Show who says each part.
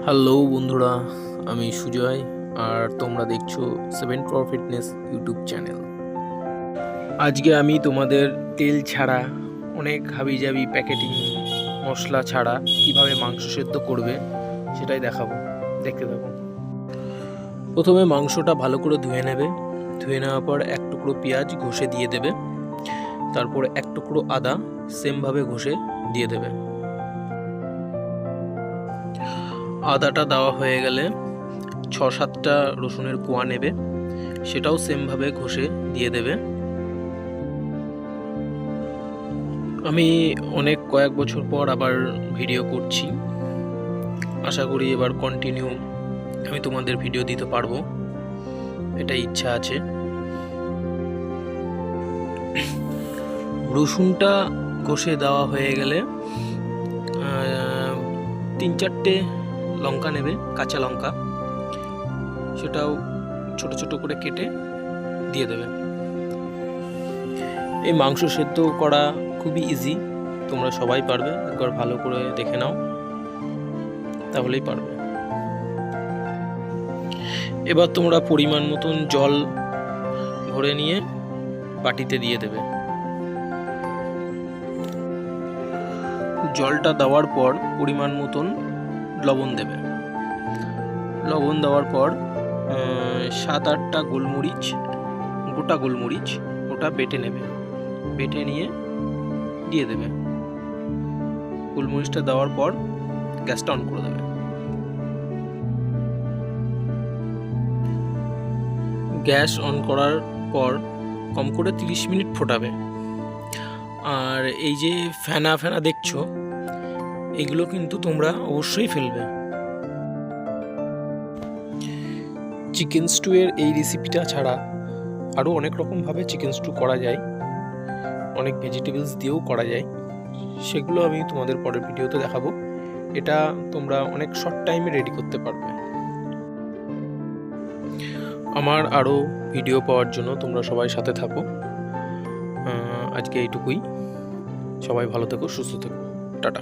Speaker 1: Hello বন্ধুরা, আমি সুজয় আর তোমরা দেখছো 7 ফর ফিটনেস ইউটিউব চ্যানেল। আজকে আমি তোমাদের তেল ছাড়া অনেক হাবিজাবি প্যাকেটিং মশলা ছাড়া কিভাবে মাংস সেদ্ধ করবে সেটাই দেখাবো, দেখতে থাকো। প্রথমে মাংসটা ভালো করে ধুয়ে নেবে। ধুয়ে নেওয়ার পর এক টুকরো পেঁয়াজ ঘষে দিয়ে দেবে, তারপর এক টুকরো আদা সেমভাবে ঘষে দিয়ে দেবে। আদাটা দেওয়া হয়ে গেলে 6-7টা রসুনের কোয়া নেবে, সেটাও সেমভাবে ঘষে দিয়ে দেবে। আমি কয়েক বছর পর আবার ভিডিও করছি, আশা করি এবার কন্টিনিউ আমি তোমাদের ভিডিও দিতে পারবো, এটাই ইচ্ছা আছে। রসুনটা ঘষে দেওয়া হয়ে গেলে 3-4টে লঙ্কা নেবে, কাঁচা লঙ্কা, সেটাও ছোট ছোট করে কেটে দিয়ে দেবে। এই মাংস সেদ্ধ করা খুবই ইজি, তোমরা সবাই পারবে, একবার ভালো করে দেখে নাও তাহলেই পারবে। এবার তোমরা পরিমাণ মতন জল ভরে নিয়ে বাটিতে দিয়ে দেবে। জলটা দেওয়ার পর পরিমাণ মতন লবণ দেবে। লবণ দেওয়ার পর 7-8টা গোলমরিচ, গোটা গোলমরিচ ওটা বেটে নেবে, বেটে নিয়ে দিয়ে দেবে। গোলমরিচটা দেওয়ার পর গ্যাসটা অন করে দেবে। গ্যাস অন করার পর কম করে 30 মিনিট ফোটাবে। আর এই যে ফেনা ফেনা দেখছো, এগুলো কিন্তু তোমরা অবশ্যই ফেলবে। চিকেন স্টুয়ের এই রেসিপিটা ছাড়া আরও অনেক রকমভাবে চিকেন স্টু করা যায়, অনেক ভেজিটেবলস দিয়েও করা যায়, সেগুলো আমি তোমাদের পরের ভিডিওতে দেখাবো। এটা তোমরা অনেক শর্ট টাইমে রেডি করতে পারবে। আমার আরও ভিডিও পাওয়ার জন্য তোমরা সবাই সাথে থাকো। আজকে এইটুকুই, সবাই ভালো থেকো, সুস্থ থেকো, টাটা।